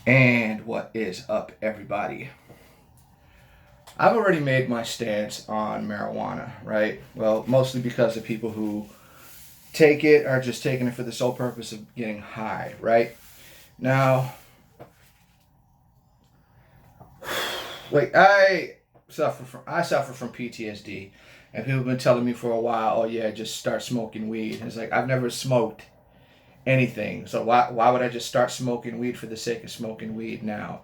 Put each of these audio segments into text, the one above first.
And what is up, everybody? I've already made my stance on marijuana, right? Well, mostly because the people who take it are just taking it for the sole purpose of getting high, right? Now, like I suffer from PTSD, and people have been telling me for a while, oh yeah, just start smoking weed. And it's like I've never smoked anything, so why would I just start smoking weed for the sake of smoking weed now?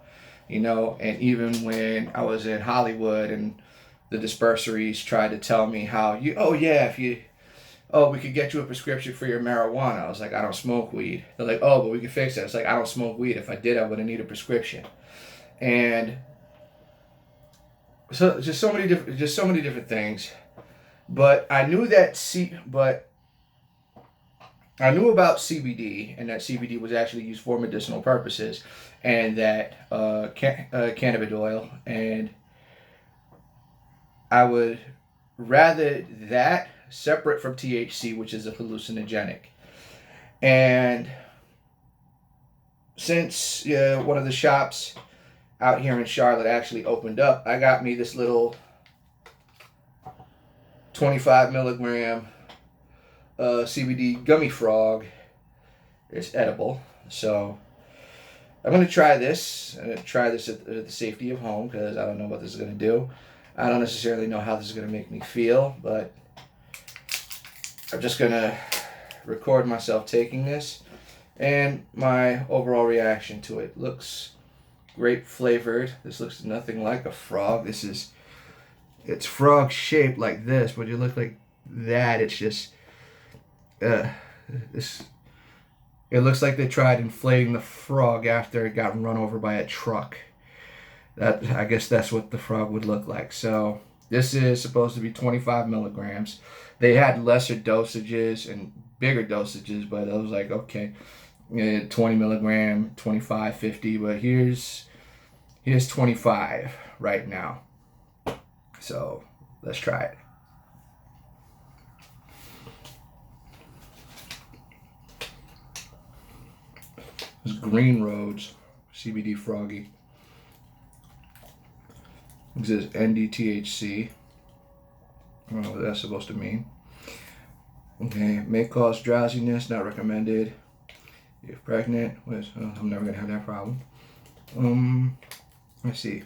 And even when I was in Hollywood and the dispensaries tried to tell me how oh yeah, if you, oh, we could get you a prescription for your marijuana. I was like, I don't smoke weed. They're like, oh, but we can fix it. It's like, I don't smoke weed. If I did, I wouldn't need a prescription. And so just so many different things. But I knew about CBD, and that CBD was actually used for medicinal purposes, and that cannabis oil, and I would rather that separate from THC, which is a hallucinogenic. And since one of the shops out here in Charlotte actually opened up, I got me this little 25 milligram CBD gummy frog. It's edible, so I'm gonna try this. I'm gonna try this at the safety of home because I don't know what this is gonna do. I don't necessarily know how this is gonna make me feel, but I'm just gonna record myself taking this and my overall reaction to it. Looks grape flavored. This looks nothing like a frog. It's frog shaped like this, but you look like that. It's just uh, this. It looks like they tried inflating the frog after it got run over by a truck. That, I guess that's what the frog would look like. So this is supposed to be 25 milligrams. They had lesser dosages and bigger dosages, but I was like, okay, 20 milligram, 25, 50, but here's 25 right now. So let's try it. This Green Roads CBD Froggy. This is NDTHC. I don't know what that's supposed to mean. Okay, may cause drowsiness, not recommended. If pregnant, I'm never gonna have that problem. Let's see.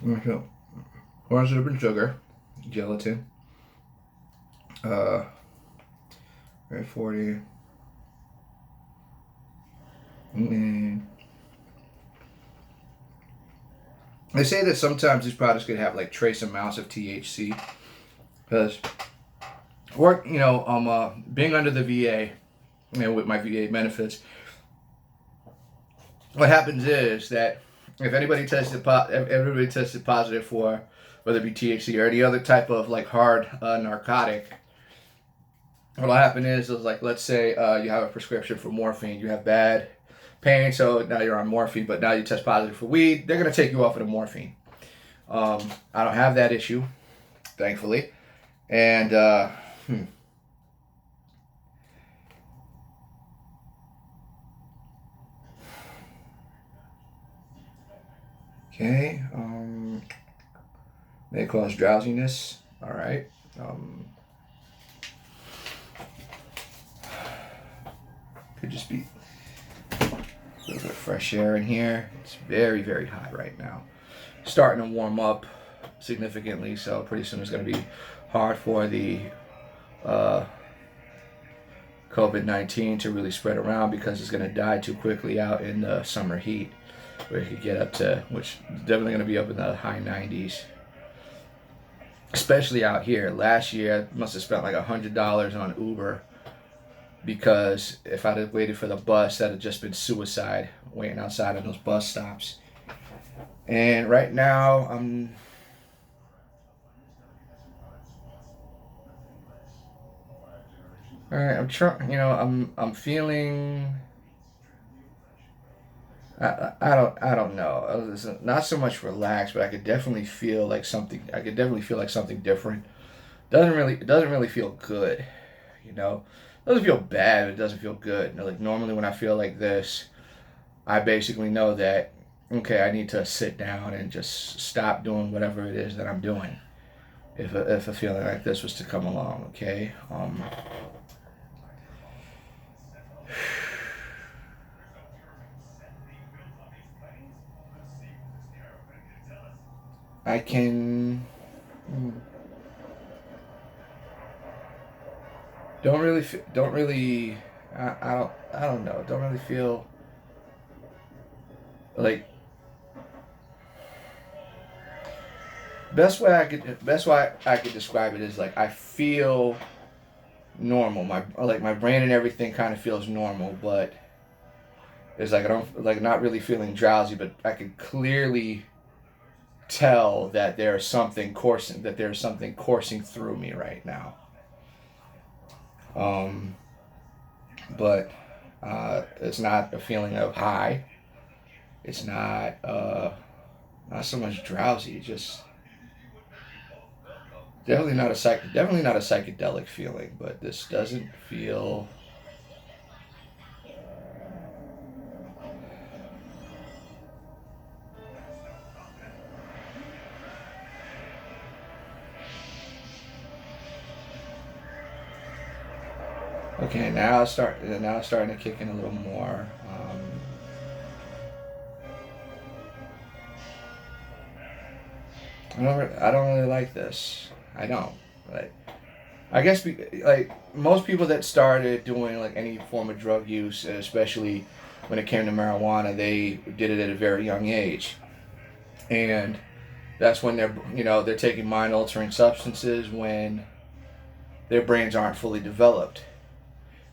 Corn syrup and sugar, gelatin. Right, 40. And they say that sometimes these products could have like trace amounts of THC because being under the VA, with my VA benefits, what happens is that if everybody tested positive for whether it be THC or any other type of like hard narcotic, what'll happen is like, let's say you have a prescription for morphine, you have bad pain, so now you're on morphine, but now you test positive for weed, they're gonna take you off of the morphine. I don't have that issue, thankfully, and okay, may cause drowsiness. All right. Could just be a little bit of fresh air in here. It's very, very hot right now. Starting to warm up significantly, so pretty soon it's going to be hard for the uh, COVID-19 to really spread around because it's going to die too quickly out in the summer heat, where it could get up to, which is definitely going to be up in the high 90s. Especially out here. Last year, I must have spent like $100 on Uber because if I'd have waited for the bus, that'd have just been suicide waiting outside of those bus stops. And right now, all right. I'm trying. I'm feeling. I don't know. It's not so much relaxed, but I could definitely feel like something. I could definitely feel like something different. It doesn't really feel good. It doesn't feel bad. But it doesn't feel good. Like normally when I feel like this, I basically know that, okay, I need to sit down and just stop doing whatever it is that I'm doing. If a feeling like this was to come along, okay? I can don't really I don't know, don't really feel like best way I could describe it is like I feel normal. My brain and everything kind of feels normal, but it's like I don't like not really feeling drowsy, but I can clearly tell that there's something coursing through me right now. Um, but it's not a feeling of high. It's not so much drowsy. Just definitely not a psychedelic feeling. But this doesn't feel. Okay, now it's starting to kick in a little more. I don't really like this. I don't. Like I guess like most people that started doing like any form of drug use, especially when it came to marijuana, they did it at a very young age, and that's when they're taking mind altering substances when their brains aren't fully developed.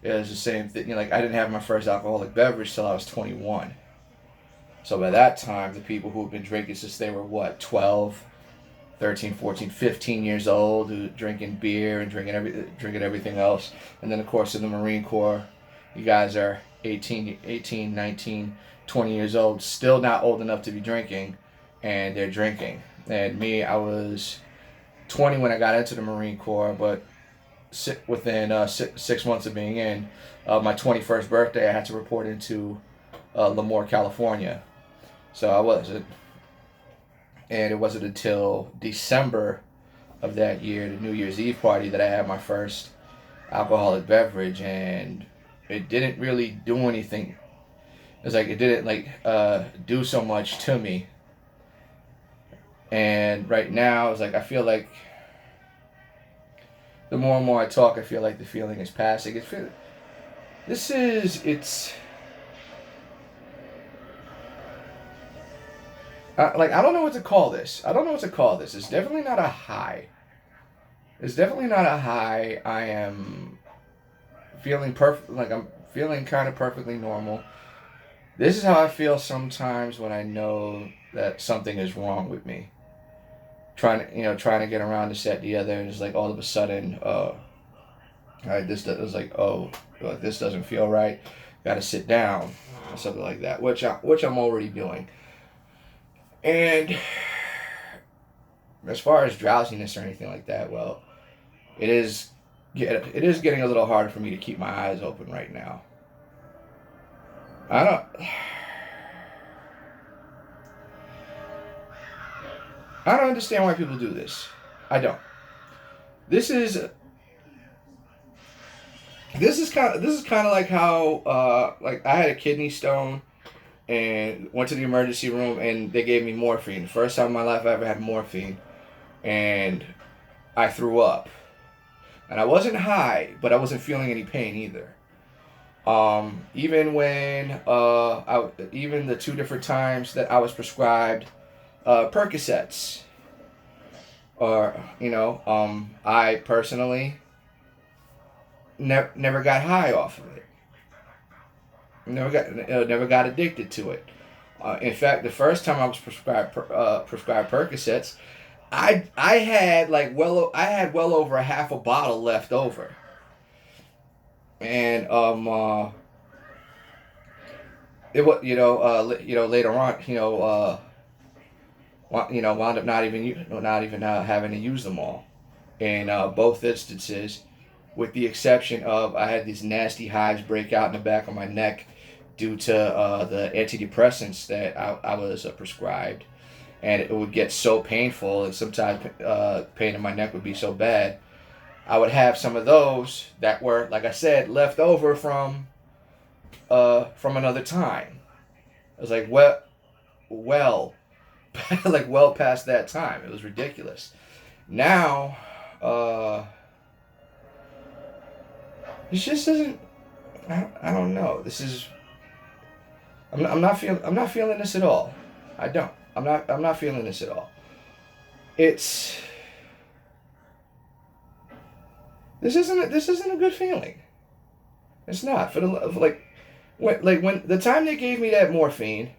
It was the same thing. Like I didn't have my first alcoholic beverage till I was 21. So by that time, the people who had been drinking since they were what 12, 13, 14, 15 years old, who drinking beer and drinking everything else. And then of course in the Marine Corps, you guys are 18, 19, 20 years old, still not old enough to be drinking, and they're drinking. And me, I was 20 when I got into the Marine Corps, but within 6 months of being in, my 21st birthday, I had to report into Lemoore, California. So I wasn't, and it wasn't until December of that year, the New Year's Eve party, that I had my first alcoholic beverage, and it didn't really do anything. It's like it didn't do so much to me. And right now, it's like I feel like the more and more I talk, I feel like the feeling is passing. This is it's like I don't know what to call this. I don't know what to call this. It's definitely not a high. It's definitely not a high. I am feeling perfect. Like I'm feeling kind of perfectly normal. This is how I feel sometimes when I know that something is wrong with me. Trying to get around to set the other, and it's like all of a sudden, this was like, oh, this doesn't feel right. Got to sit down, or something like that, which I'm already doing. And as far as drowsiness or anything like that, well, it is getting a little harder for me to keep my eyes open right now. I don't. I don't understand why people do this. I don't. This is this is kind of like how like I had a kidney stone and went to the emergency room and they gave me morphine. First time in my life I ever had morphine, and I threw up. And I wasn't high, but I wasn't feeling any pain either. Even when even the two different times that I was prescribed Percocets, or I personally never got high off of it. Never got addicted to it. In fact, the first time I was prescribed Percocets, I had I had well over a half a bottle left over, and it was later on wound up not even having to use them all in both instances, with the exception of I had these nasty hives break out in the back of my neck due to the antidepressants that I was prescribed, and it would get so painful, and sometimes pain in my neck would be so bad. I would have some of those that were, like I said, left over from another time. I was like, well, like well past that time. It was ridiculous. Now, it just doesn't. I don't know. This is. I'm not feeling this at all. I don't. I'm not feeling this at all. It's. This isn't a good feeling. It's not for when the time they gave me that morphine,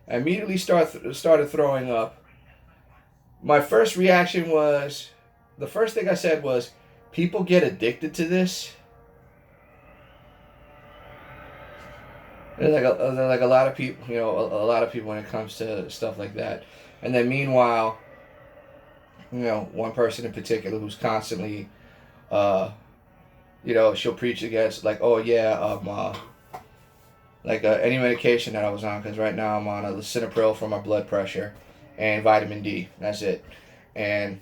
I immediately started throwing up. My first reaction was, the first thing I said was, people get addicted to this. There's like a lot of people, a lot of people when it comes to stuff like that. And then meanwhile, one person in particular who's constantly, she'll preach against like, oh yeah, any medication that I was on, because right now I'm on a lisinopril for my blood pressure and vitamin D. That's it. And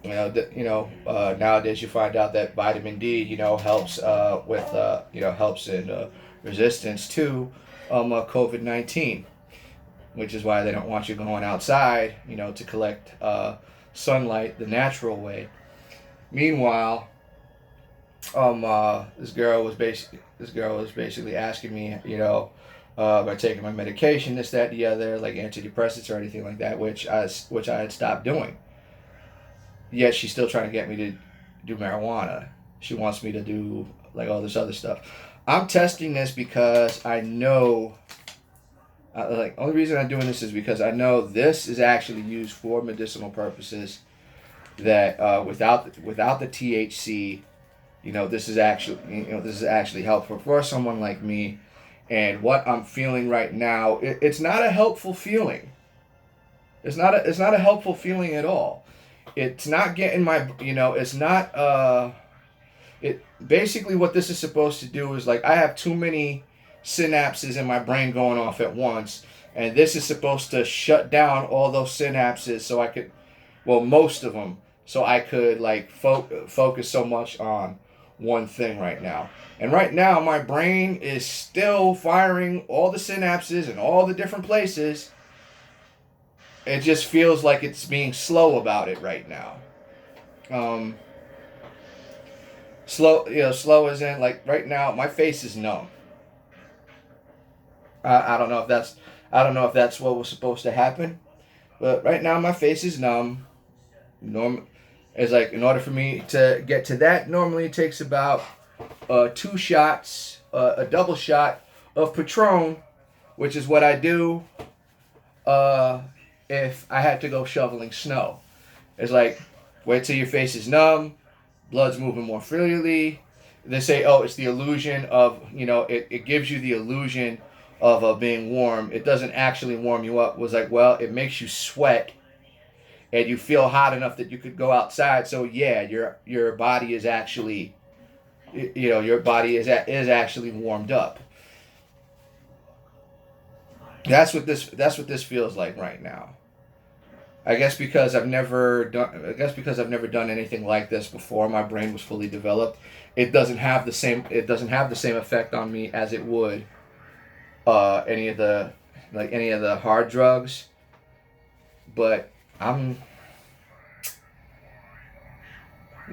nowadays you find out that vitamin D helps helps in resistance to COVID-19, which is why they don't want you going outside to collect sunlight the natural way. Meanwhile, this girl was basically asking me, by taking my medication, this, that, the other, like antidepressants or anything like that, which I had stopped doing. Yet she's still trying to get me to do marijuana. She wants me to do like all this other stuff. I'm testing this because I know, only reason I'm doing this is because I know this is actually used for medicinal purposes. That without the THC, this is actually helpful for someone like me. And what I'm feeling right now, it's not a helpful feeling. It's not a helpful feeling at all. It's not getting my, it's not, it basically what this is supposed to do is like, I have too many synapses in my brain going off at once. And this is supposed to shut down all those synapses so I could, most of them, so I could like focus so much on one thing right now. And right now my brain is still firing all the synapses in all the different places. It just feels like it's being slow about it right now. Slow as in like right now my face is numb. I don't know if that's what was supposed to happen, but right now my face is numb. It's like in order for me to get to that, normally it takes about 2 shots, a double shot of Patron, which is what I do if I had to go shoveling snow. It's like, wait till your face is numb, blood's moving more freely. They say, oh, it's the illusion of, it gives you the illusion of being warm. It doesn't actually warm you up. It was like, well, it makes you sweat and you feel hot enough that you could go outside. So yeah, your body is actually, your body is actually warmed up. That's what this feels like right now. I guess because I've never done anything like this before. My brain was fully developed. It doesn't have the same effect on me as it would any of the hard drugs. But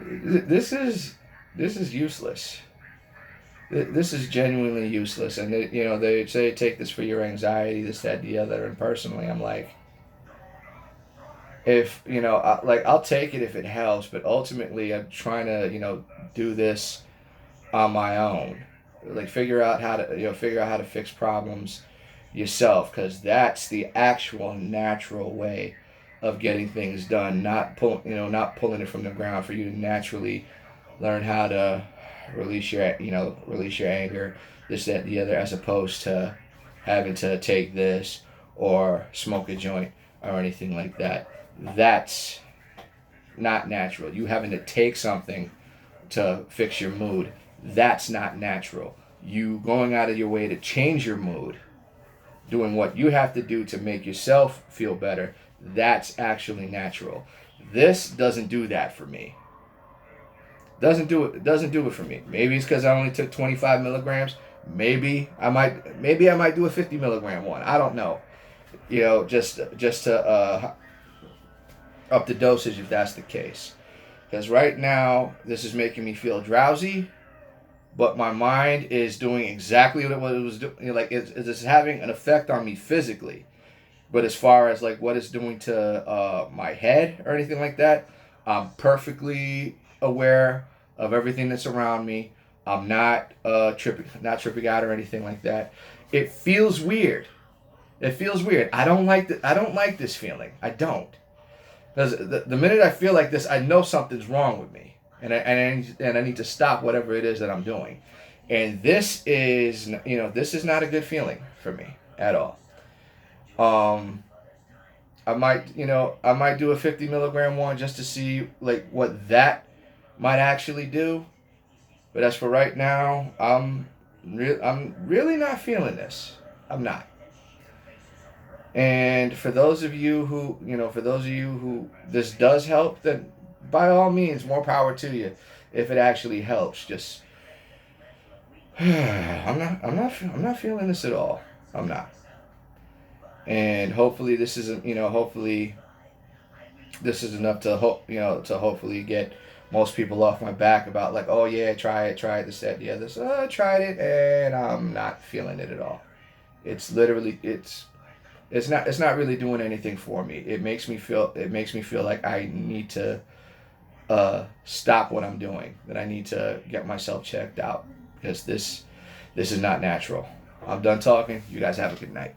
this is useless. This is genuinely useless. And they say take this for your anxiety, this, that, the other. And personally, I'm like, if I'll take it if it helps, but ultimately I'm trying to do this on my own. Like figure out how to fix problems yourself, because that's the actual natural way of getting things done. Not pulling it from the ground, for you to naturally learn how to release your anger, this, that, the other, as opposed to having to take this or smoke a joint or anything like that. That's not natural. You having to take something to fix your mood, that's not natural. you going out of your way to change your mood, doing what you have to do to make yourself feel better, that's actually natural. This doesn't do that for me. Doesn't do it for me. Maybe it's because I only took 25 milligrams. Maybe I might do a 50 milligram one. I don't know. Just to up the dosage if that's the case. Because right now this is making me feel drowsy, but my mind is doing exactly what it was doing. Like it's having an effect on me physically. But as far as like what it's doing to my head or anything like that, I'm perfectly aware of everything that's around me. I'm not tripping out or anything like that. It feels weird. It feels weird. I don't like this feeling. I don't. Because the minute I feel like this, I know something's wrong with me, and I need to stop whatever it is that I'm doing. And this is not a good feeling for me at all. Um, I might do a 50 milligram one just to see like what that might actually do. But as for right now, I'm really not feeling this. I'm not. And for those of you who this does help, then by all means, more power to you. If it actually helps, just I'm not feeling this at all. I'm not. And hopefully this isn't, hopefully this is enough to to hopefully get most people off my back about like, oh yeah, try it, this, that, the other. So I tried it and I'm not feeling it at all. It's literally it's not really doing anything for me. It makes me feel like I need to stop what I'm doing. That I need to get myself checked out because this is not natural. I'm done talking. You guys have a good night.